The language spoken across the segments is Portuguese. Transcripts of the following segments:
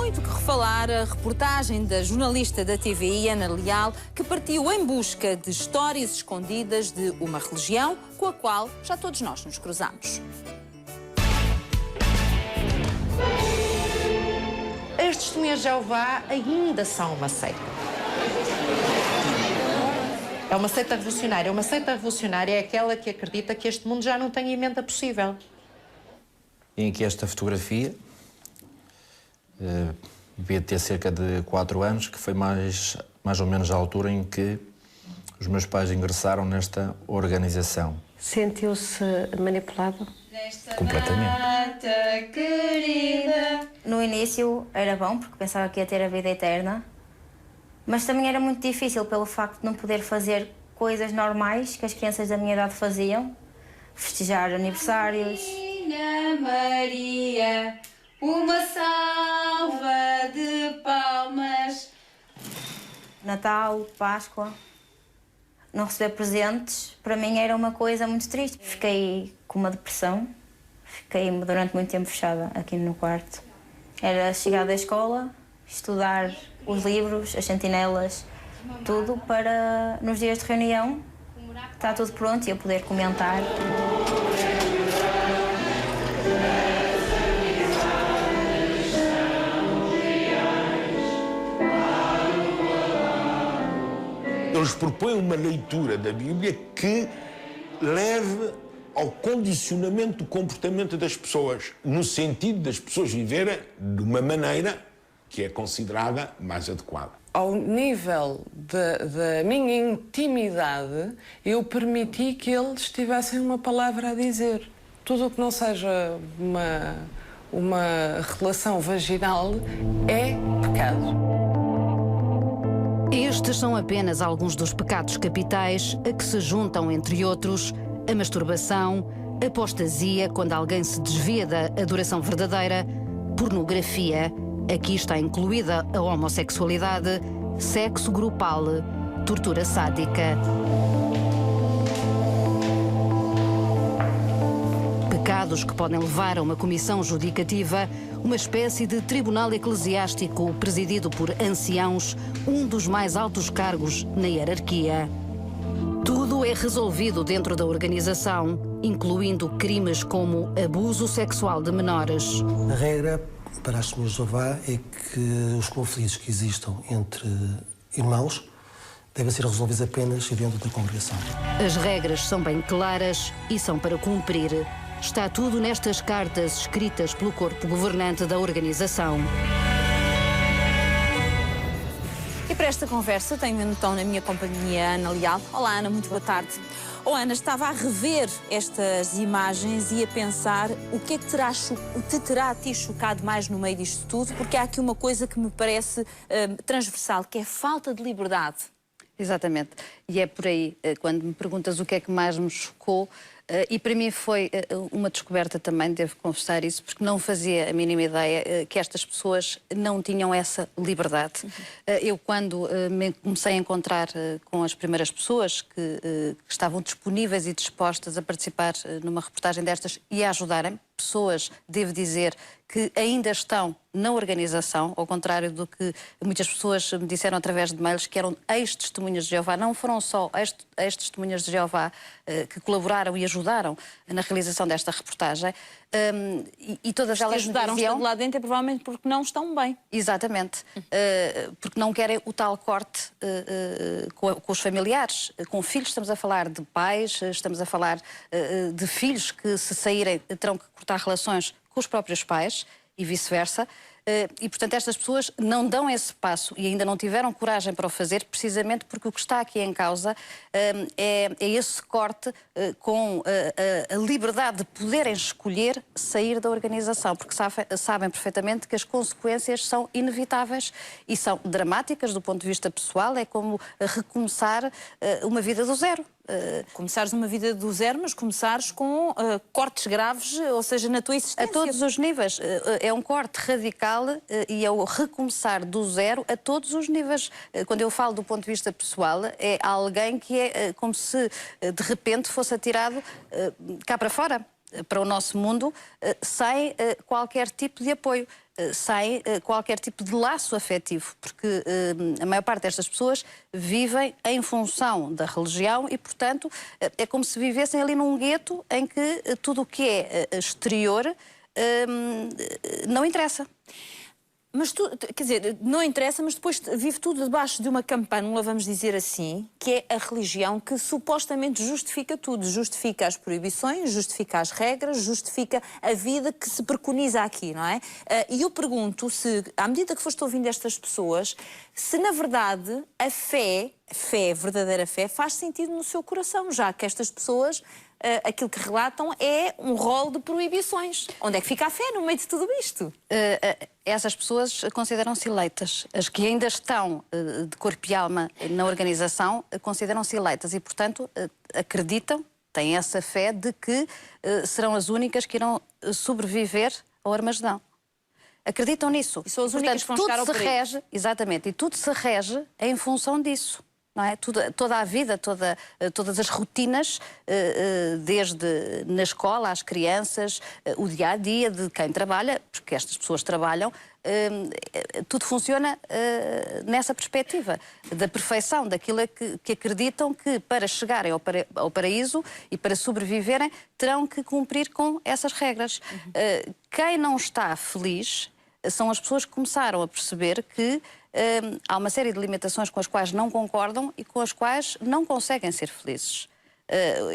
muito que refalar a reportagem da jornalista da TVI, Ana Leal, que partiu em busca de histórias escondidas de uma religião com a qual já todos nós nos cruzamos. As testemunhas de Jeová ainda são uma seita. É uma seita revolucionária. Uma seita revolucionária é aquela que acredita que este mundo já não tem emenda possível. Em que esta fotografia devia ter cerca de 4 anos, que foi mais ou menos a altura em que os meus pais ingressaram nesta organização. Sentiu-se manipulado? Completamente. No início era bom, porque pensava que ia ter a vida eterna, mas também era muito difícil pelo facto de não poder fazer coisas normais que as crianças da minha idade faziam, festejar aniversários. Maria, uma salva de palmas. Natal, Páscoa, não receber presentes, para mim era uma coisa muito triste. Fiquei com uma depressão, fiquei durante muito tempo fechada aqui no quarto. Era chegar da escola, estudar os livros, as sentinelas, tudo para, nos dias de reunião, está tudo pronto e eu poder comentar. Eles propõem uma leitura da Bíblia que leve ao condicionamento do comportamento das pessoas, no sentido das pessoas viverem de uma maneira que é considerada mais adequada. Ao nível da minha intimidade, eu permiti que eles tivessem uma palavra a dizer. Tudo o que não seja uma relação vaginal é pecado. Estes são apenas alguns dos pecados capitais a que se juntam, entre outros, a masturbação, a apostasia, quando alguém se desvia da adoração verdadeira, pornografia, aqui está incluída a homossexualidade, sexo grupal, tortura sádica. Pecados que podem levar a uma comissão judicativa, uma espécie de tribunal eclesiástico presidido por anciãos, um dos mais altos cargos na hierarquia. Tudo é resolvido dentro da organização, incluindo crimes como abuso sexual de menores. A regra para as testemunhas de Jeová é que os conflitos que existam entre irmãos devem ser resolvidos apenas dentro da congregação. As regras são bem claras e são para cumprir. Está tudo nestas cartas escritas pelo corpo governante da organização. E para esta conversa tenho então na minha companhia a Ana Leal. Olá Ana, muito boa tarde. Oh Ana, estava a rever estas imagens e a pensar o que é que te terá a ti chocado mais no meio disto tudo, porque há aqui uma coisa que me parece transversal, que é a falta de liberdade. Exatamente. E é por aí, quando me perguntas o que é que mais me chocou, e para mim foi uma descoberta também, devo confessar isso, porque não fazia a mínima ideia que estas pessoas não tinham essa liberdade. Eu, quando me comecei a encontrar com as primeiras pessoas que estavam disponíveis e dispostas a participar numa reportagem destas e a ajudarem, pessoas, devo dizer, que ainda estão na organização, ao contrário do que muitas pessoas me disseram através de mails, que eram ex-testemunhas de Jeová. Não foram só ex-testemunhas de Jeová que colaboraram e ajudaram na realização desta reportagem. E todas elas ajudaram diziam... estando lá dentro é provavelmente porque não estão bem. Exatamente. Porque não querem o tal corte com os familiares. Com filhos estamos a falar de pais, estamos a falar de filhos que, se saírem, terão que cortar relações com os próprios pais e vice-versa. E, portanto, estas pessoas não dão esse passo e ainda não tiveram coragem para o fazer, precisamente porque o que está aqui em causa é esse corte com a liberdade de poderem escolher sair da organização, porque sabem perfeitamente que as consequências são inevitáveis e são dramáticas do ponto de vista pessoal. É como recomeçar uma vida do zero. Começares uma vida do zero, mas começares com cortes graves, ou seja, na tua existência. A todos os níveis. É um corte radical e é o recomeçar do zero a todos os níveis. Quando eu falo do ponto de vista pessoal, é alguém que é como se de repente fosse atirado cá para fora, para o nosso mundo, sem qualquer tipo de apoio. sem qualquer tipo de laço afetivo, porque a maior parte destas pessoas vivem em função da religião e, portanto, é como se vivessem ali num gueto em que tudo o que é exterior não interessa. Mas quer dizer, não interessa, mas depois vive tudo debaixo de uma campânula, vamos dizer assim, que é a religião que supostamente justifica tudo. Justifica as proibições, justifica as regras, justifica a vida que se preconiza aqui, não é? E eu pergunto se, à medida que foste ouvindo estas pessoas, se na verdade a fé, verdadeira fé, faz sentido no seu coração, já que estas pessoas... aquilo que relatam é um rol de proibições. Onde é que fica a fé no meio de tudo isto? Essas pessoas consideram-se eleitas. As que ainda estão de corpo e alma na organização consideram-se eleitas e, portanto, acreditam, têm essa fé de que serão as únicas que irão sobreviver ao Armagedão. Acreditam nisso. E são as únicas que vão chegar ao perigo. Exatamente, e tudo se rege em função disso. Não é? Toda a vida, todas as rotinas, desde na escola, às crianças, o dia-a-dia de quem trabalha, porque estas pessoas trabalham, tudo funciona nessa perspectiva da perfeição, daquilo que acreditam que para chegarem ao paraíso e para sobreviverem terão que cumprir com essas regras. Quem não está feliz são as pessoas que começaram a perceber que há uma série de limitações com as quais não concordam e com as quais não conseguem ser felizes.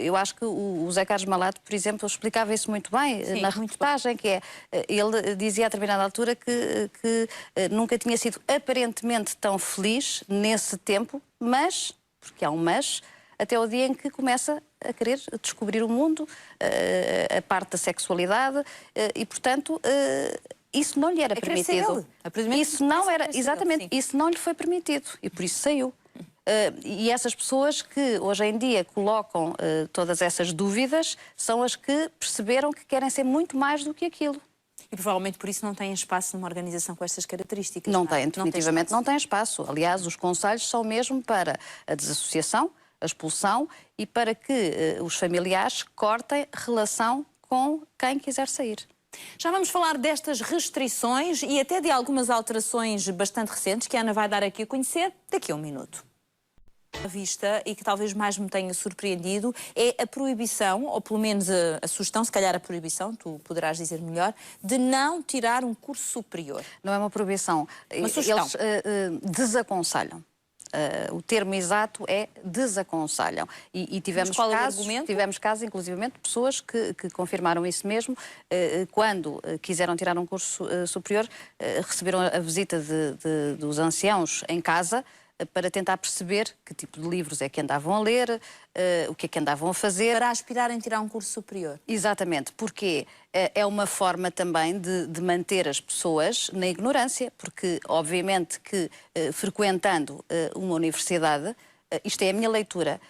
Eu acho que o José Carlos Malato, por exemplo, explicava isso muito bem. Sim, na reportagem, que é, ele dizia a determinada altura que nunca tinha sido aparentemente tão feliz nesse tempo, mas, porque há um mas, até o dia em que começa a querer descobrir o mundo, a parte da sexualidade e, portanto... isso não lhe era permitido. Isso não era, exatamente, isso não lhe foi permitido e por isso saiu. E essas pessoas que hoje em dia colocam todas essas dúvidas são as que perceberam que querem ser muito mais do que aquilo. E provavelmente por isso não têm espaço numa organização com estas características. Não têm, definitivamente não têm espaço. Aliás, os conselhos são mesmo para a desassociação, a expulsão e para que os familiares cortem relação com quem quiser sair. Já vamos falar destas restrições e até de algumas alterações bastante recentes que a Ana vai dar aqui a conhecer daqui a um minuto. A vista, e que talvez mais me tenha surpreendido, é a proibição, ou pelo menos a sugestão, se calhar a proibição, tu poderás dizer melhor, de não tirar um curso superior. Não é uma proibição. Uma sugestão. Eles desaconselham. O termo exato é desaconselham. E tivemos casos, inclusivamente, de pessoas que confirmaram isso mesmo. Quando quiseram tirar um curso superior, receberam a visita dos anciãos em casa para tentar perceber que tipo de livros é que andavam a ler, o que é que andavam a fazer. Para aspirarem a tirar um curso superior. Exatamente, porque é uma forma também de manter as pessoas na ignorância, porque obviamente que frequentando uma universidade, isto é a minha leitura,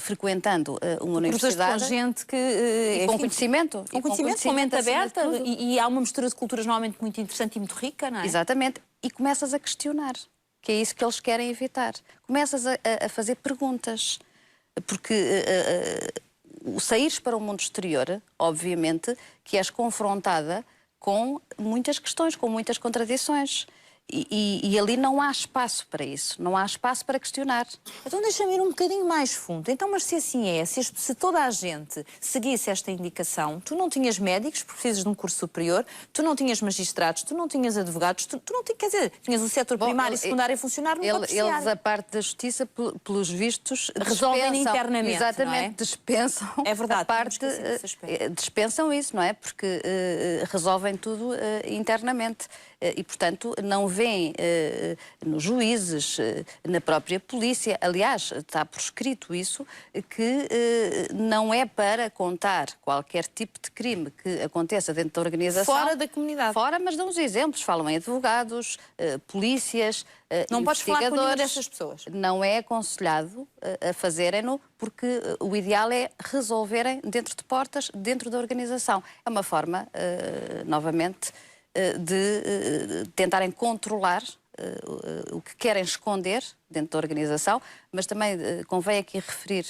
frequentando uma universidade... com gente que... e com conhecimento. Com conhecimento, com mente aberta, e há uma mistura de culturas normalmente muito interessante e muito rica, não é? Exatamente, e começas a questionar, que é isso que eles querem evitar. Começas a fazer perguntas, porque o saíres para o mundo exterior, obviamente, que és confrontada com muitas questões, com muitas contradições. E ali não há espaço para isso, não há espaço para questionar. Então deixa-me ir um bocadinho mais fundo. Então, mas se assim é, se toda a gente seguisse esta indicação, tu não tinhas médicos, porque precisas de um curso superior, tu não tinhas magistrados, tu não tinhas advogados, tu não tinhas, quer dizer, tinhas o setor primário e secundário a funcionar no terciário. Eles, a parte da justiça, pelos vistos, resolvem internamente, exatamente, não é? Dispensam é verdade, a parte, dispensam isso, não é? Porque resolvem tudo internamente. E, portanto, não veem nos juízes, na própria polícia, aliás, está por escrito isso, que não é para contar qualquer tipo de crime que aconteça dentro da organização. Fora da comunidade. Fora, mas dão os exemplos, falam em advogados, polícias, não podes falar com nenhuma dessas pessoas. Não é aconselhado a fazerem-no, porque o ideal é resolverem dentro de portas, dentro da organização. É uma forma, novamente, de tentarem controlar o que querem esconder dentro da organização, mas também convém aqui referir,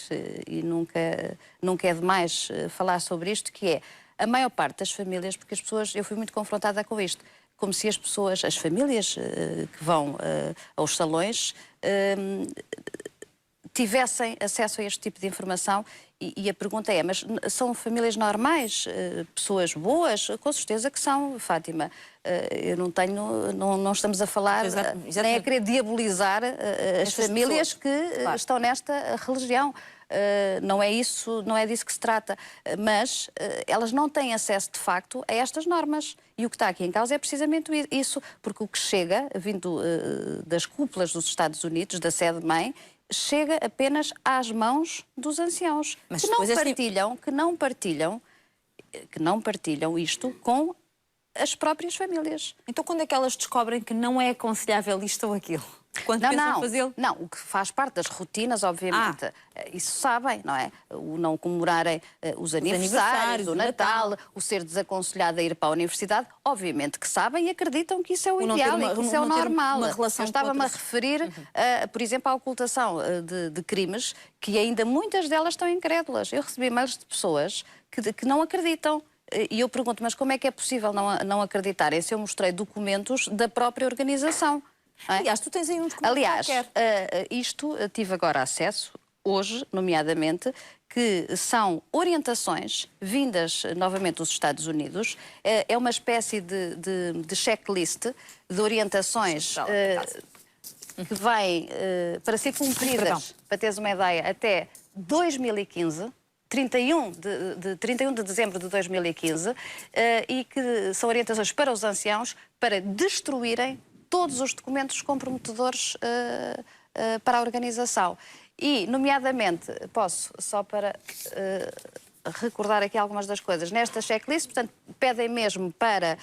e nunca é demais falar sobre isto, que é a maior parte das famílias, porque as pessoas, eu fui muito confrontada com isto, como se as pessoas, as famílias que vão aos salões, tivessem acesso a este tipo de informação. E a pergunta é, mas são famílias normais, pessoas boas? Com certeza que são, Fátima. Eu não estamos a falar, nem a querer diabolizar as famílias que estão nesta religião. Não é disso que se trata. Mas elas não têm acesso, de facto, a estas normas. E o que está aqui em causa é precisamente isso, porque o que chega, vindo das cúpulas dos Estados Unidos, da sede-mãe, chega apenas às mãos dos anciãos, mas que não partilham isto com as próprias famílias. Então quando é que elas descobrem que não é aconselhável isto ou aquilo? Quando pensam fazê-lo? Não, o que faz parte das rotinas, obviamente, isso sabem, não é? O não comemorarem os aniversários, o Natal, o ser desaconselhado a ir para a universidade, obviamente que sabem e acreditam que isso é o ideal e que isso é o normal. Eu estava-me a referir, por exemplo, à ocultação de crimes, que ainda muitas delas estão incrédulas. Eu recebi e-mails de pessoas que não acreditam. E eu pergunto, mas como é que é possível não acreditarem se eu mostrei documentos da própria organização? Aliás, tu tens aí um documento. Aliás, isto tive agora acesso, hoje, nomeadamente, que são orientações vindas novamente dos Estados Unidos. É uma espécie de checklist de orientações que vêm para ser cumpridas, para teres uma ideia, até 2015. 31 de dezembro de 2015, e que são orientações para os anciãos para destruírem todos os documentos comprometedores para a organização. E, nomeadamente, posso, só para recordar aqui algumas das coisas, nesta checklist, portanto, pedem mesmo para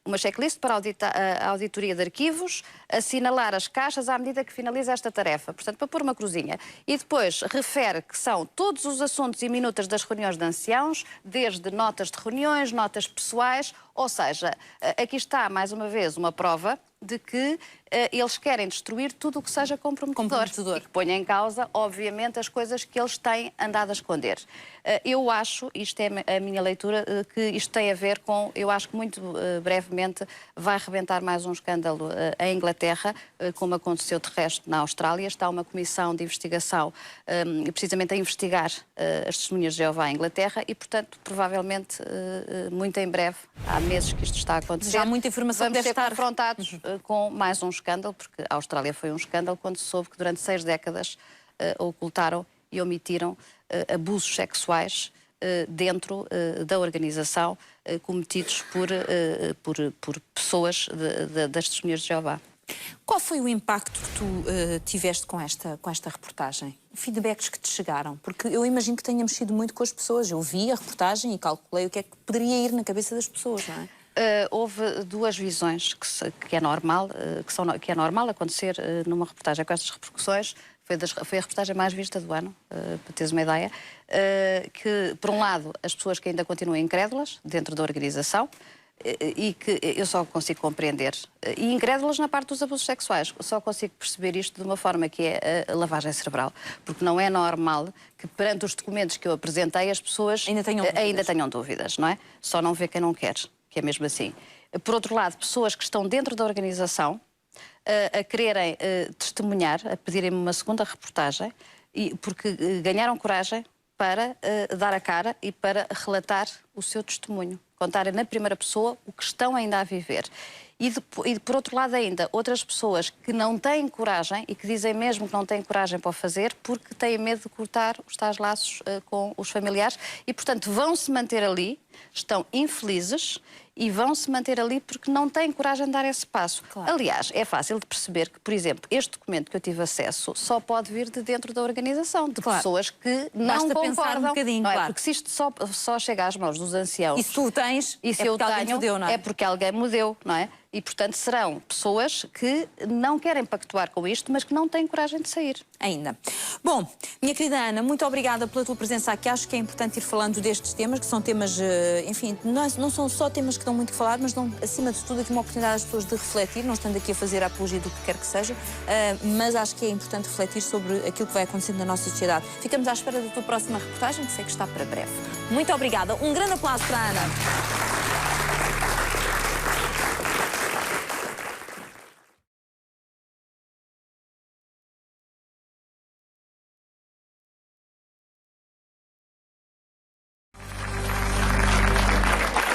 uma checklist para a auditoria de arquivos, assinalar as caixas à medida que finaliza esta tarefa, portanto, para pôr uma cruzinha. E depois refere que são todos os assuntos e minutas das reuniões de anciãos, desde notas de reuniões, notas pessoais, ou seja, aqui está, mais uma vez, uma prova de que eles querem destruir tudo o que seja comprometedor. E que ponha em causa, obviamente, as coisas que eles têm andado a esconder. Eu acho, isto é a minha leitura, que isto tem a ver com, eu acho que muito brevemente vai rebentar mais um escândalo em Inglaterra, como aconteceu de resto na Austrália. Está uma comissão de investigação precisamente a investigar as testemunhas de Jeová em Inglaterra e, portanto, provavelmente, muito em breve, há meses que isto está a acontecer. Já há muita informação vamos deve ser estar confrontados com mais um escândalo, porque a Austrália foi um escândalo quando se soube que durante 6 décadas ocultaram e omitiram abusos sexuais dentro da organização cometidos por pessoas das testemunhas de Jeová. Qual foi o impacto que tu tiveste com esta reportagem? Feedbacks que te chegaram? Porque eu imagino que tenha mexido muito com as pessoas. Eu vi a reportagem e calculei o que é que poderia ir na cabeça das pessoas, não é? Houve duas visões que é normal acontecer numa reportagem com estas repercussões. Foi a reportagem mais vista do ano, para teres uma ideia, que, por um lado, as pessoas que ainda continuam incrédulas dentro da organização, e que eu só consigo compreender, e incrédulas na parte dos abusos sexuais, só consigo perceber isto de uma forma que é a lavagem cerebral, porque não é normal que perante os documentos que eu apresentei as pessoas ainda tenham dúvidas, não é? Só não vê quem não quer, que é mesmo assim. Por outro lado, pessoas que estão dentro da organização a quererem testemunhar, a pedirem-me uma segunda reportagem, porque ganharam coragem para dar a cara e para relatar o seu testemunho, contarem na primeira pessoa o que estão ainda a viver. E por outro lado ainda, outras pessoas que não têm coragem e que dizem mesmo que não têm coragem para o fazer porque têm medo de cortar os tais laços com os familiares e, portanto, vão se manter ali, estão infelizes e vão se manter ali porque não têm coragem de dar esse passo. Claro. Aliás, é fácil de perceber que, por exemplo, este documento que eu tive acesso só pode vir de dentro da organização, de pessoas que não concordam. Pensar um bocadinho, não é? claro. Porque se isto só chega às mãos dos anciãos... E se tu o tens, e se eu tenho, é porque alguém me deu, não é? E, portanto, serão pessoas que não querem pactuar com isto, mas que não têm coragem de sair. Ainda. Bom, minha querida Ana, muito obrigada pela tua presença aqui. Acho que é importante ir falando destes temas, que são temas, enfim, não são só temas que dão muito que falar, mas dão, acima de tudo, aqui uma oportunidade às pessoas de refletir, não estando aqui a fazer a apologia do que quer que seja, mas acho que é importante refletir sobre aquilo que vai acontecendo na nossa sociedade. Ficamos à espera da tua próxima reportagem, que sei que está para breve. Muito obrigada. Um grande aplauso para a Ana.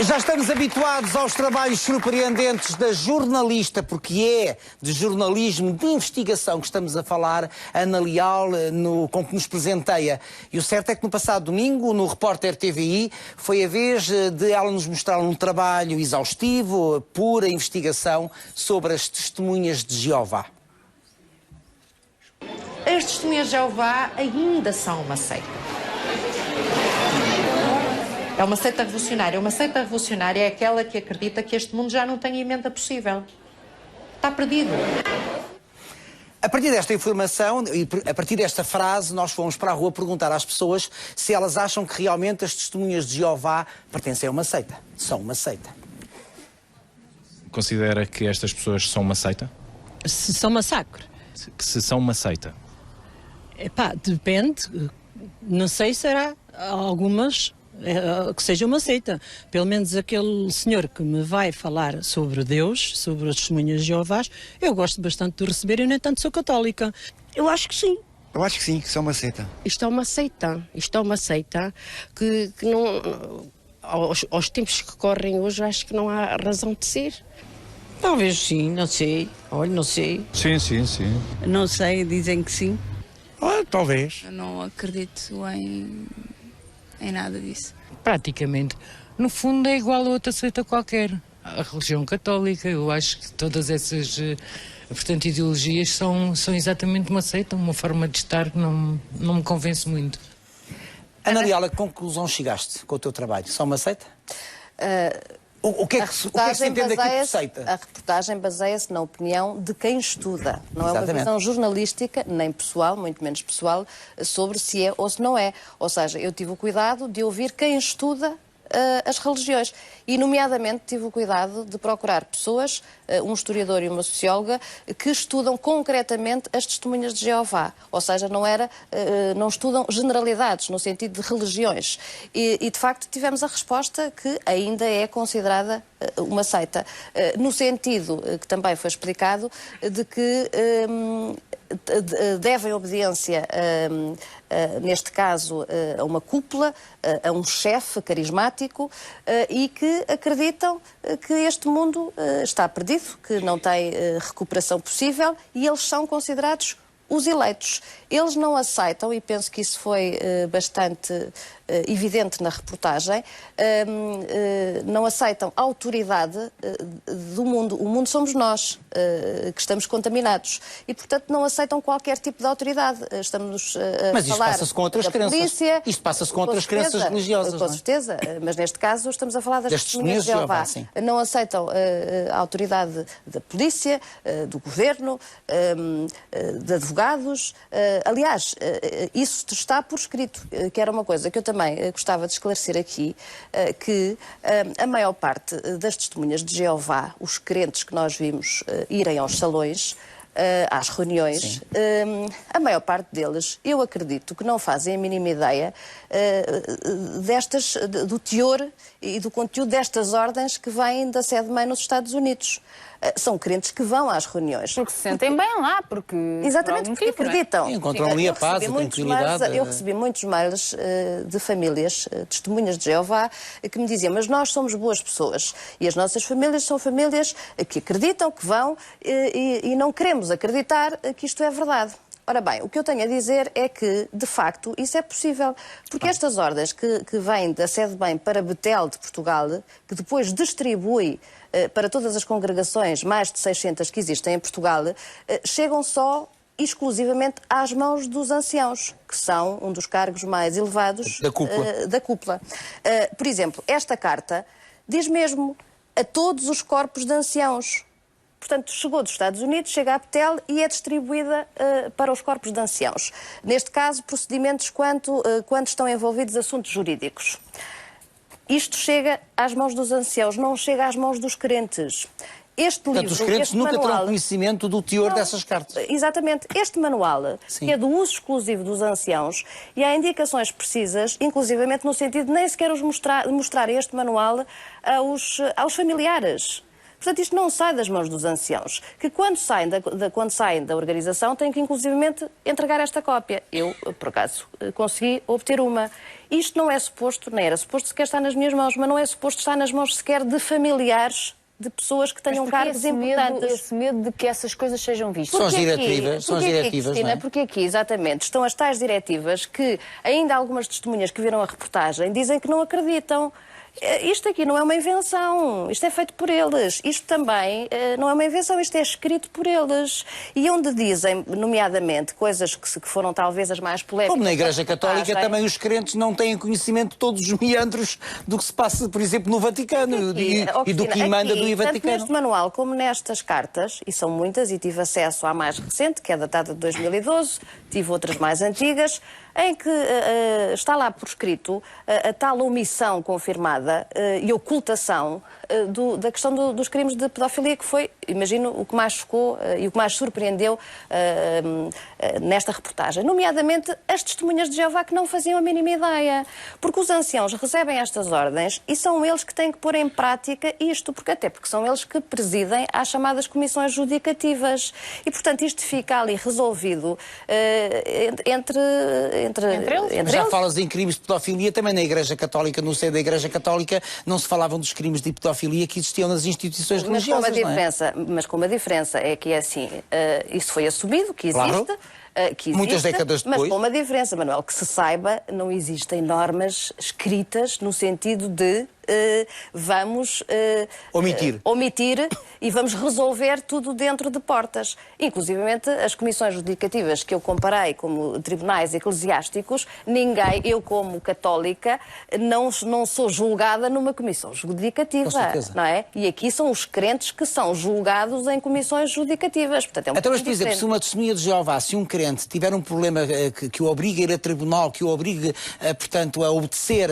Já estamos habituados aos trabalhos surpreendentes da jornalista, porque é de jornalismo de investigação que estamos a falar, Ana Leal, com que nos presenteia. E o certo é que no passado domingo, no Repórter TVI, foi a vez de ela nos mostrar um trabalho exaustivo, pura investigação sobre as testemunhas de Jeová. As testemunhas de Jeová ainda são uma seita. É uma seita revolucionária. Uma seita revolucionária é aquela que acredita que este mundo já não tem emenda possível. Está perdido. A partir desta informação e a partir desta frase, nós fomos para a rua perguntar às pessoas se elas acham que realmente as testemunhas de Jeová pertencem a uma seita. São uma seita. Considera que estas pessoas são uma seita? Se são massacre? Se são uma seita? Epá, depende. Não sei se será algumas que seja uma seita. Pelo menos aquele senhor que me vai falar sobre Deus, sobre as testemunhas de Jeová, eu gosto bastante de receber e, no entanto, sou católica. Eu acho que sim. Eu acho que sim, que são uma seita. Isto é uma seita. Isto é uma seita que não... Aos tempos que correm hoje, acho que não há razão de ser. Talvez sim, não sei. Olha, não sei. Sim, sim, sim. Não sei, dizem que sim. Talvez. Eu não acredito em nada disso. Praticamente. No fundo é igual a outra seita qualquer. A religião católica, eu acho que todas essas, portanto, ideologias são exatamente uma seita, uma forma de estar que não me convence muito. Ana Leal, a que conclusão chegaste com o teu trabalho? São uma seita? O que é que se entende aqui por seita? A reportagem baseia-se na opinião de quem estuda. Não é uma visão jornalística, nem pessoal, muito menos pessoal, sobre se é ou se não é. Ou seja, eu tive o cuidado de ouvir quem estuda as religiões. E, nomeadamente, tive o cuidado de procurar pessoas, um historiador e uma socióloga, que estudam concretamente as testemunhas de Jeová. Ou seja, não estudam generalidades, no sentido de religiões. E, de facto, tivemos a resposta que ainda é considerada uma seita. No sentido, que também foi explicado, de que devem obediência, neste caso, a uma cúpula, a um chefe carismático, e que acreditam que este mundo está perdido, que não tem recuperação possível, e eles são considerados os eleitos. Eles não aceitam, e penso que isso foi bastante evidente na reportagem, não aceitam a autoridade do mundo. O mundo somos nós, que estamos contaminados. E, portanto, não aceitam qualquer tipo de autoridade. Estamos a mas isto falar passa-se com outras da crenças. Polícia. Isto passa-se com outras crenças religiosas. Com certeza. Mas, neste caso, estamos a falar das testemunhas de Jeová. Não aceitam a autoridade da polícia, do governo, de advogados. Aliás, isso está por escrito, que era uma coisa que eu também gostava de esclarecer aqui, que a maior parte das testemunhas de Jeová, os crentes que nós vimos irem aos salões, às reuniões, a maior parte deles, eu acredito que não fazem a mínima ideia do teor e do conteúdo destas ordens que vêm da sede-mãe nos Estados Unidos. São crentes que vão às reuniões. Porque se sentem bem lá, porque... Exatamente, porque acreditam. Encontram ali a paz, a tranquilidade. Eu recebi muitos mails de famílias, testemunhas de Jeová, que me diziam, mas nós somos boas pessoas e as nossas famílias são famílias que acreditam, que vão e não queremos acreditar que isto é verdade. Ora bem, o que eu tenho a dizer é que, de facto, isso é possível. Porque estas ordens que vêm da sede-bem para Betel de Portugal, que depois distribui para todas as congregações, mais de 600 que existem em Portugal, chegam só exclusivamente às mãos dos anciãos, que são um dos cargos mais elevados da cúpula. Por exemplo, esta carta diz mesmo a todos os corpos de anciãos. Portanto, chegou dos Estados Unidos, chega a Betel e é distribuída para os corpos de anciãos. Neste caso, procedimentos quando estão envolvidos assuntos jurídicos. Isto chega às mãos dos anciãos, não chega às mãos dos crentes. Portanto, os crentes nunca terão conhecimento do teor dessas cartas. Exatamente. Este manual, que é do uso exclusivo dos anciãos, e há indicações precisas, inclusivamente no sentido de nem sequer mostrar este manual aos familiares. Portanto, isto não sai das mãos dos anciãos, que quando saem da organização têm que, inclusivamente, entregar esta cópia. Eu, por acaso, consegui obter uma. Isto não é suposto, nem era suposto sequer estar nas minhas mãos, mas não é suposto estar nas mãos sequer de familiares de pessoas que tenham cargos importantes. Esse medo de que essas coisas sejam vistas. São as diretivas, Cristina, não é? Porque aqui, exatamente, estão as tais diretivas que ainda algumas testemunhas que viram a reportagem dizem que não acreditam. Isto aqui não é uma invenção, isto é feito por eles. Isto também não é uma invenção, isto é escrito por eles. E onde dizem, nomeadamente, coisas que foram talvez as mais polémicas... Como na Igreja Católica também os crentes não têm conhecimento de todos os meandros do que se passa, por exemplo, no Vaticano e do que emana do Vaticano. Tanto neste manual como nestas cartas, e são muitas, e tive acesso à mais recente, que é datada de 2012, tive outras mais antigas, em que está lá por escrito a tal omissão confirmada e ocultação da questão dos crimes de pedofilia, que foi, imagino, o que mais chocou e o que mais surpreendeu nesta reportagem. Nomeadamente as testemunhas de Jeová, que não faziam a mínima ideia. Porque os anciãos recebem estas ordens e são eles que têm que pôr em prática isto, porque são eles que presidem às chamadas comissões judicativas. E, portanto, isto fica ali resolvido entre eles. Já falas em crimes de pedofilia, também na Igreja Católica, no seio da Igreja Católica, não se falavam dos crimes de pedofilia que existiam nas instituições religiosas, Mas com uma diferença, é que é assim, isso foi assumido, que existe... Claro. Que existe, muitas décadas depois. Mas com uma diferença, Manuel, que se saiba, não existem normas escritas no sentido de vamos omitir e vamos resolver tudo dentro de portas. Inclusivamente as comissões judicativas que eu comparei como tribunais eclesiásticos, eu como católica não sou julgada numa comissão judicativa, não é? E aqui são os crentes que são julgados em comissões judicativas. Portanto, é mas, por exemplo, se uma testemunha de Jeová, se um crente tiver um problema que o obriga a ir a tribunal, que o obriga, portanto, a obedecer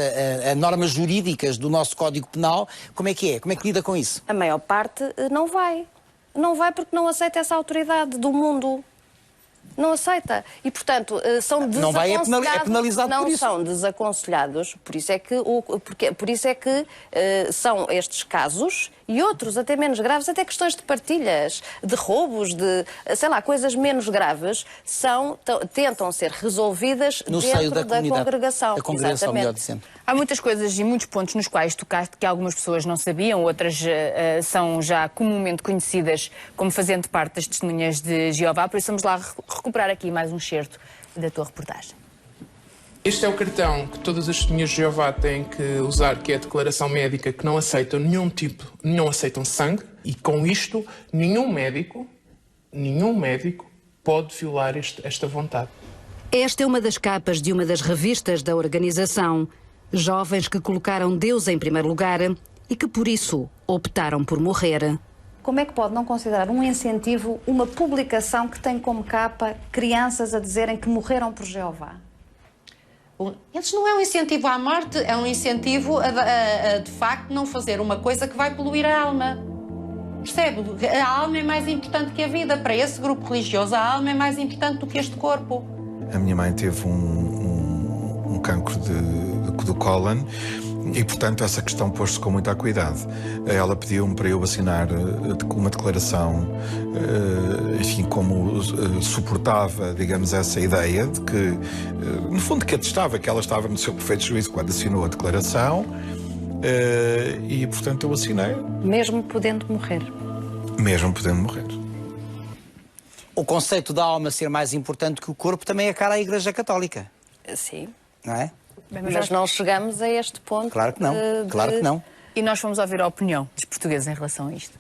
a normas jurídicas do nosso Código Penal, como é que é? Como é que lida com isso? A maior parte não vai. Não vai porque não aceita essa autoridade do mundo. Não aceita. E, portanto, são desaconselhados. Não vai é penalizado por isso. Não são desaconselhados. Por isso é que são estes casos e outros até menos graves, até questões de partilhas, de roubos, de, sei lá, coisas menos graves, tentam ser resolvidas dentro da congregação. A congregação, melhor dizendo. Há muitas coisas e muitos pontos nos quais tocaste que algumas pessoas não sabiam, outras são já comumente conhecidas como fazendo parte das testemunhas de Jeová, por isso vamos lá recuperar aqui mais um excerto da tua reportagem. Este é o cartão que todas as testemunhas de Jeová têm que usar, que é a declaração médica, que não aceitam não aceitam sangue, e com isto nenhum médico pode violar esta vontade. Esta é uma das capas de uma das revistas da organização. Jovens que colocaram Deus em primeiro lugar e que, por isso, optaram por morrer. Como é que pode não considerar um incentivo uma publicação que tem como capa crianças a dizerem que morreram por Jeová? Isso não é um incentivo à morte, é um incentivo a de facto, não fazer uma coisa que vai poluir a alma. Percebe? A alma é mais importante que a vida. Para esse grupo religioso, a alma é mais importante do que este corpo. A minha mãe teve um cancro do cólon e, portanto, essa questão pôs-se com muito cuidado. Ela pediu-me para eu assinar uma declaração, enfim, como suportava, digamos, essa ideia de que, no fundo, que atestava que ela estava no seu perfeito juízo quando assinou a declaração e, portanto, eu assinei. Mesmo podendo morrer. Mesmo podendo morrer. O conceito da alma ser mais importante que o corpo também é cara à Igreja Católica. Sim. Não é? Mas não chegamos a este ponto. Claro que não, claro que não. E nós fomos ouvir a opinião dos portugueses em relação a isto.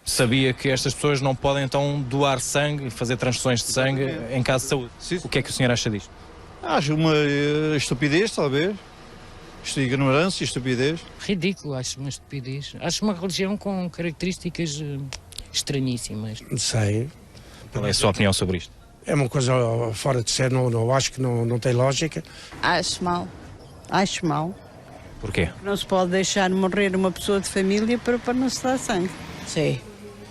Sabia que estas pessoas não podem então doar sangue e fazer transfusões de sangue em caso de saúde. Sim. O que é que o senhor acha disto? Acho uma estupidez, talvez. Ignorância e estupidez. Ridículo, acho uma estupidez. Acho uma religião com características estranhíssimas. Sei. Qual é a sua opinião sobre isto? É uma coisa fora de série, não acho que não tem lógica. Acho mal. Acho mal. Porquê? Não se pode deixar morrer uma pessoa de família para não se dar sangue. Sim,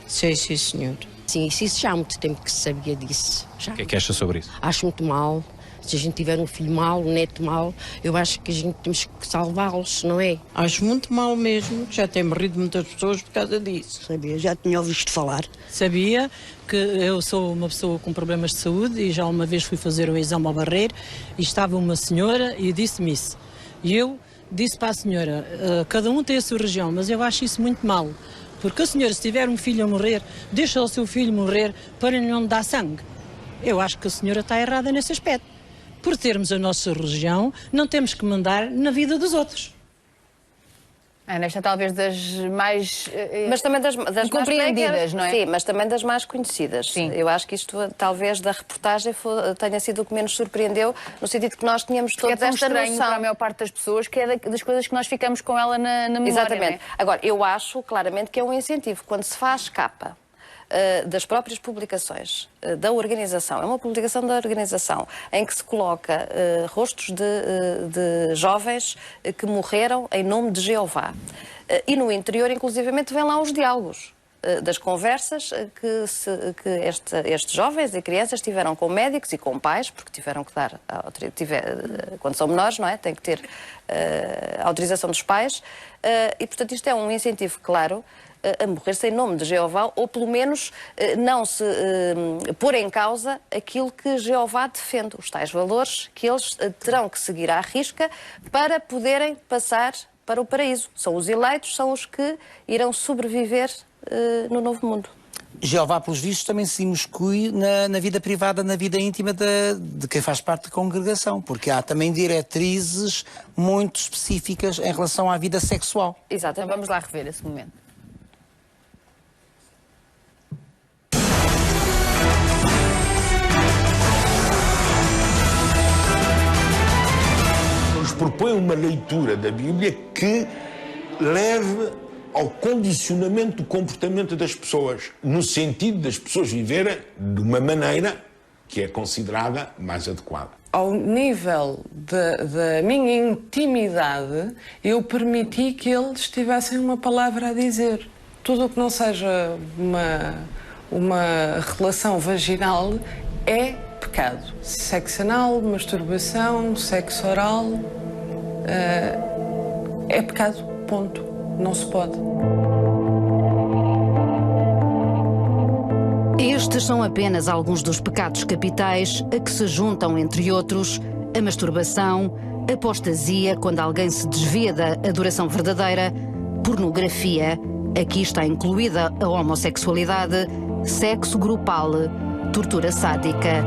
senhor. Sim, isso já há muito tempo que se sabia disso. Já. O que é que acha sobre isso? Acho muito mal. Se a gente tiver um filho mau, um neto mau, eu acho que a gente temos que salvá-los, não é? Acho muito mal mesmo, já tem morrido muitas pessoas por causa disso. Sabia, já tinha ouvido falar. Sabia que eu sou uma pessoa com problemas de saúde e já uma vez fui fazer um exame ao Barreiro e estava uma senhora e disse-me isso. E eu disse para a senhora, cada um tem a sua região, mas eu acho isso muito mal. Porque a senhora, se tiver um filho a morrer, deixa o seu filho morrer para não dar sangue. Eu acho que a senhora está errada nesse aspecto. Por termos a nossa religião, não temos que mandar na vida dos outros. Ana, esta talvez das mais mas também das compreendidas, não é? Sim, mas também das mais conhecidas. Sim. Eu acho que isto, talvez, da reportagem tenha sido o que menos surpreendeu, no sentido que nós tínhamos todos esta noção. Para a maior parte das pessoas, que é das coisas que nós ficamos com ela na memória. Exatamente. Não é? Agora, eu acho claramente que é um incentivo. Quando se faz capa das próprias publicações da organização, é uma publicação da organização, em que se coloca rostos de jovens que morreram em nome de Jeová. E no interior, inclusivamente, vêm lá os diálogos das conversas que estes jovens e crianças tiveram com médicos e com pais, porque tiveram que dar, quando são menores, não é? Tem que ter autorização dos pais. E, portanto, isto é um incentivo claro a morrer-se em nome de Jeová, ou pelo menos não se pôr em causa aquilo que Jeová defende, os tais valores que eles terão que seguir à risca para poderem passar para o paraíso. São os eleitos, são os que irão sobreviver no novo mundo. Jeová, pelos vistos, também se imiscui na vida privada, na vida íntima de quem faz parte da congregação, porque há também diretrizes muito específicas em relação à vida sexual. Exato, então vamos lá rever esse momento. Nos propõe uma leitura da Bíblia que leve ao condicionamento do comportamento das pessoas, no sentido das pessoas viverem de uma maneira que é considerada mais adequada. Ao nível da minha intimidade, eu permiti que eles tivessem uma palavra a dizer. Tudo o que não seja uma relação vaginal é pecado. Sexo anal, masturbação, sexo oral, é pecado, ponto. Não se pode. Estes são apenas alguns dos pecados capitais a que se juntam, entre outros, a masturbação, a apostasia, quando alguém se desvia da adoração verdadeira, pornografia, aqui está incluída a homossexualidade, sexo grupal, tortura sádica.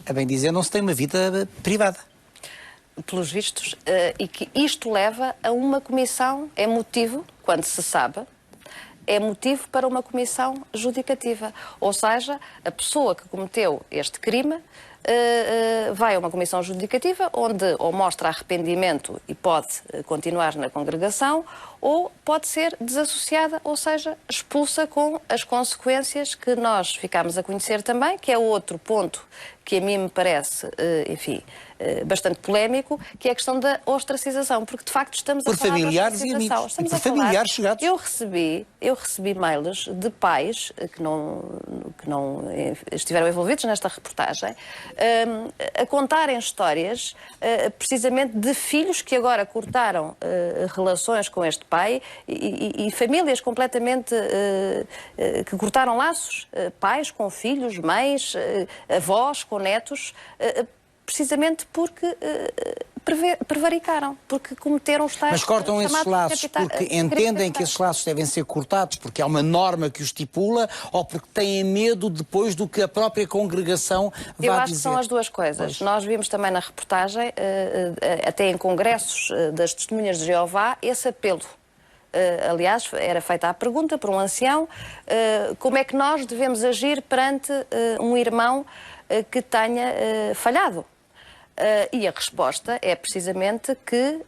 A bem dizer, não se tem uma vida privada. Pelos vistos, e que isto leva a uma comissão, é motivo, quando se sabe, é motivo para uma comissão judicativa. Ou seja, a pessoa que cometeu este crime vai a uma comissão judicativa onde ou mostra arrependimento e pode continuar na congregação, ou pode ser desassociada, ou seja, expulsa com as consequências que nós ficámos a conhecer também, que é outro ponto que a mim me parece, enfim, bastante polémico, que é a questão da ostracização, porque de facto estamos a falar familiares e amigos, e por familiares chegados. Eu recebi mails de pais que não estiveram envolvidos nesta reportagem, a contarem histórias precisamente de filhos que agora cortaram relações com este pai e famílias completamente que cortaram laços, pais com filhos, mães, avós com netos, precisamente porque prevaricaram, porque cometeram os tais... Mas cortam esses laços porque entendem que esses laços devem ser cortados porque há uma norma que os estipula, ou porque têm medo depois do que a própria congregação vai dizer? Eu acho que são as duas coisas. Pois. Nós vimos também na reportagem, até em congressos das Testemunhas de Jeová, esse apelo. Aliás, era feita a pergunta por um ancião, como é que nós devemos agir perante um irmão que tenha falhado? E a resposta é precisamente que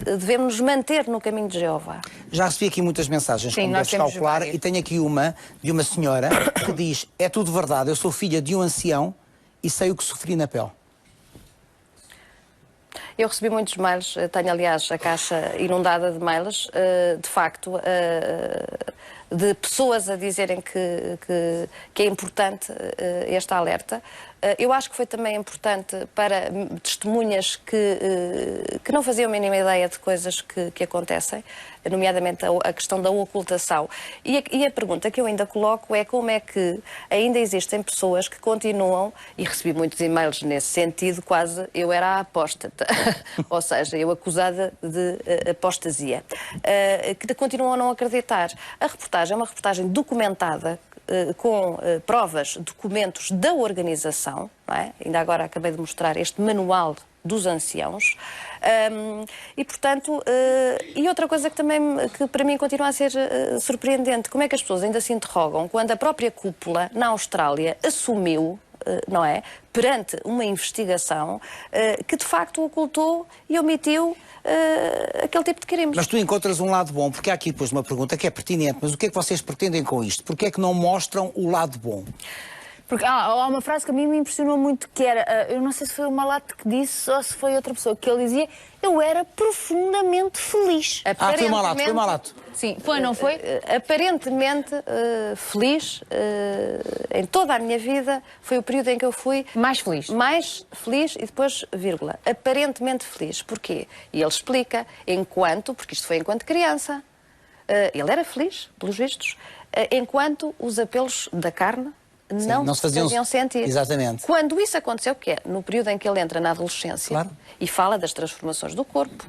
devemos nos manter no caminho de Jeová. Já recebi aqui muitas mensagens, como deves calcular, e tenho aqui uma de uma senhora que diz: é tudo verdade, eu sou filha de um ancião e sei o que sofri na pele. Eu recebi muitos mails, tenho aliás a caixa inundada de mails, de facto de pessoas a dizerem que é importante este alerta. Eu acho que foi também importante para testemunhas que não faziam a mínima ideia de coisas que acontecem, nomeadamente a questão da ocultação. E a pergunta que eu ainda coloco é como é que ainda existem pessoas que continuam, e recebi muitos e-mails nesse sentido, quase eu era a apóstata, ou seja, eu acusada de apostasia, que continuam a não acreditar. A reportagem é uma reportagem documentada, com provas, documentos da organização, não é? Ainda agora acabei de mostrar este manual dos anciãos, e portanto, e outra coisa que para mim continua a ser surpreendente, como é que as pessoas ainda se interrogam quando a própria cúpula na Austrália assumiu, não é, perante uma investigação, que de facto ocultou e omitiu aquele tipo de crimes. Mas tu encontras um lado bom, porque há aqui depois uma pergunta que é pertinente, mas o que é que vocês pretendem com isto? Porquê é que não mostram o lado bom? Porque há uma frase que a mim me impressionou muito, que era, eu não sei se foi o Malato que disse ou se foi outra pessoa, que ele dizia, eu era profundamente feliz. Foi o Malato. Sim, foi, não foi? Aparentemente feliz em toda a minha vida, foi o período em que eu fui mais feliz. Mais feliz e depois vírgula. Aparentemente feliz. Porquê? E ele explica, porque isto foi enquanto criança, ele era feliz, pelos vistos, enquanto os apelos da carne não se faziam sentir. Exatamente. Quando isso aconteceu, que é no período em que ele entra na adolescência, claro, e fala das transformações do corpo,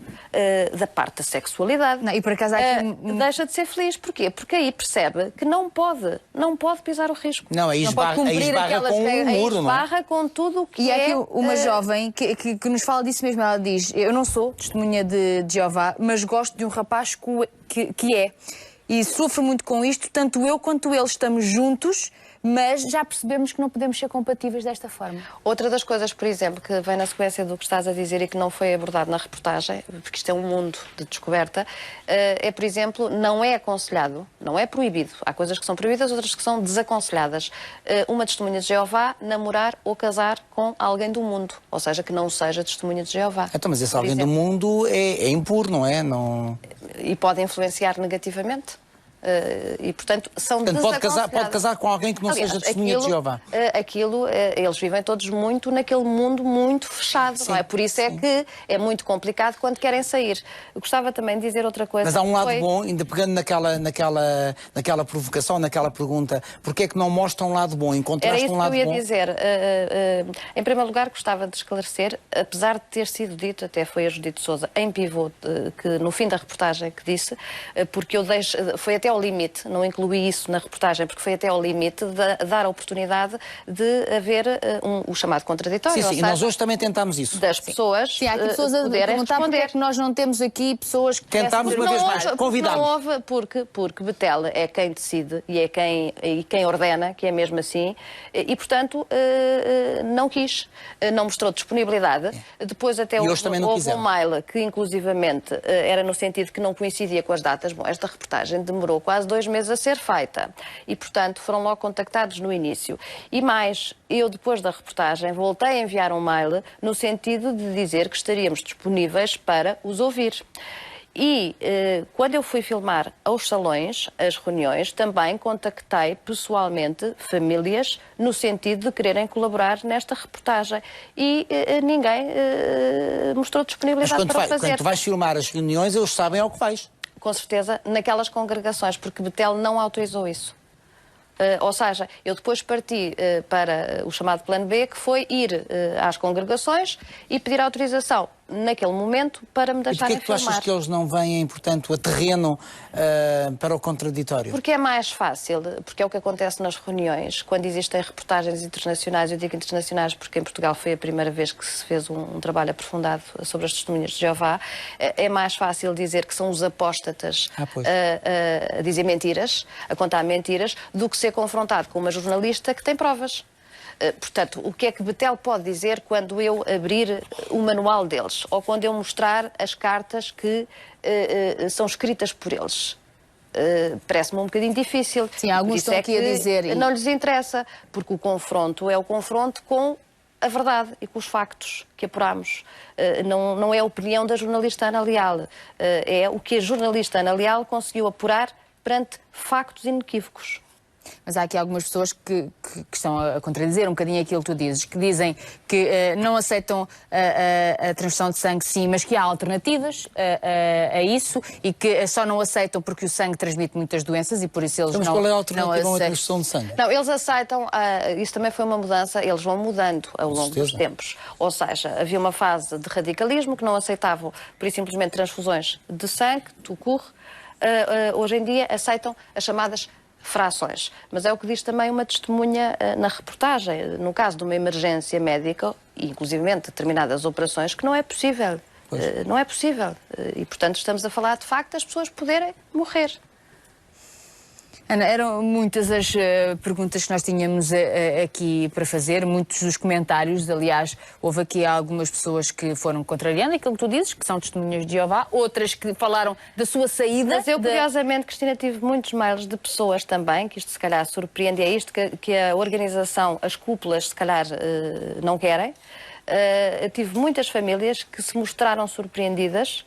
da parte da sexualidade, não, e por acaso aqui deixa de ser feliz. Porquê? Porque aí percebe que não pode pisar o risco. Não, aí esbarra com um muro, não é? Esbarra com tudo o que é. E há aqui uma jovem que nos fala disso mesmo. Ela diz, eu não sou testemunha de Jeová, mas gosto de um rapaz que é. E sofro muito com isto, tanto eu quanto ele estamos juntos, mas já percebemos que não podemos ser compatíveis desta forma. Outra das coisas, por exemplo, que vem na sequência do que estás a dizer e que não foi abordado na reportagem, porque isto é um mundo de descoberta, é, por exemplo, não é aconselhado, não é proibido. Há coisas que são proibidas, outras que são desaconselhadas. Uma testemunha de Jeová namorar ou casar com alguém do mundo, ou seja, que não seja testemunha de Jeová. Então, mas esse alguém do mundo é impuro, não é? Não... E pode influenciar negativamente. E, portanto, são desaconselhadas. Pode casar com alguém que não seja testemunha de Jeová. Eles vivem todos muito naquele mundo muito fechado, não é? Por isso é que é muito complicado quando querem sair. Eu gostava também de dizer outra coisa. Mas há um lado bom, ainda pegando naquela provocação, naquela pergunta, porque é que não mostram um lado bom? Encontraste um lado bom? Era isso que eu ia dizer. Em primeiro lugar, gostava de esclarecer, apesar de ter sido dito, até foi a Judite Sousa, em pivô, que no fim da reportagem que disse, porque foi até ao limite, não incluí isso na reportagem, porque foi até ao limite de dar a oportunidade de haver o chamado contraditório. Sim, e nós hoje também tentámos isso. Das pessoas. Sim, há aqui pessoas a perguntar porque é que nós não temos aqui pessoas que tentámos uma vez mais, convidámos. Não houve, porque Betel é quem decide e é quem ordena, que é mesmo assim, e portanto não quis, não mostrou disponibilidade. Depois até houve um mail que inclusivamente era no sentido que não coincidia com as datas. Bom, esta reportagem demorou quase 2 meses a ser feita e, portanto, foram logo contactados no início. E mais, eu depois da reportagem voltei a enviar um mail no sentido de dizer que estaríamos disponíveis para os ouvir. E quando eu fui filmar aos salões, as reuniões, também contactei pessoalmente famílias no sentido de quererem colaborar nesta reportagem. E ninguém mostrou disponibilidade para o fazer. Quando tu vais filmar as reuniões, eles sabem ao que vais. Com certeza, naquelas congregações, porque Betel não autorizou isso. Ou seja, eu depois parti para o chamado plano B, que foi ir às congregações e pedir autorização naquele momento para me deixarem filmar. E porquê que tu achas que eles não vêm, portanto, a terreno para o contraditório? Porque é mais fácil, porque é o que acontece nas reuniões, quando existem reportagens internacionais, eu digo internacionais porque em Portugal foi a primeira vez que se fez um trabalho aprofundado sobre as testemunhas de Jeová, é mais fácil dizer que são os apóstatas a dizer mentiras, a contar mentiras, do que ser confrontado com uma jornalista que tem provas. Portanto, o que é que Betel pode dizer quando eu abrir o manual deles? Ou quando eu mostrar as cartas que são escritas por eles? Parece-me um bocadinho difícil. Sim, alguns estão aqui a dizer... Não lhes interessa, porque o confronto é o confronto com a verdade e com os factos que apuramos. Não é a opinião da jornalista Ana Leal. É o que a jornalista Ana Leal conseguiu apurar perante factos inequívocos. Mas há aqui algumas pessoas que estão a contradizer um bocadinho aquilo que tu dizes, que dizem que não aceitam a transfusão de sangue, sim, mas que há alternativas a isso e que só não aceitam porque o sangue transmite muitas doenças e por isso eles Mas não qual é a alternativa a uma aceitam. transfusão de sangue? Não, eles aceitam, isso também foi uma mudança, eles vão mudando ao longo dos tempos. Ou seja, havia uma fase de radicalismo que não aceitavam, por isso simplesmente, transfusões de sangue, hoje em dia aceitam as chamadas frações. Mas é o que diz também uma testemunha na reportagem, no caso de uma emergência médica, inclusivamente determinadas operações, que não é possível. Não é possível. E, portanto, estamos a falar de facto das pessoas poderem morrer. Ana, eram muitas as perguntas que nós tínhamos aqui para fazer, muitos dos comentários. Aliás, houve aqui algumas pessoas que foram contrariando aquilo que tu dizes, que são testemunhas de Jeová, outras que falaram da sua saída. Mas eu, curiosamente, Cristina, tive muitos mails de pessoas também, que isto se calhar surpreende, é isto que a organização, as cúpulas, se calhar não querem. Tive muitas famílias que se mostraram surpreendidas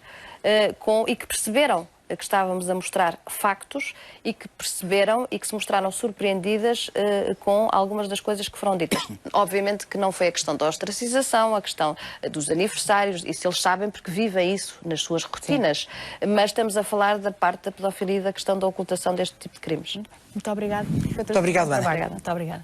e que perceberam que estávamos a mostrar factos e que perceberam e que se mostraram surpreendidas com algumas das coisas que foram ditas. Obviamente que não foi a questão da ostracização, a questão dos aniversários, isso eles sabem porque vivem isso nas suas rotinas, mas estamos a falar da parte da pedofilia e da questão da ocultação deste tipo de crimes. Muito obrigada. Muito obrigado, Ana. Muito obrigada.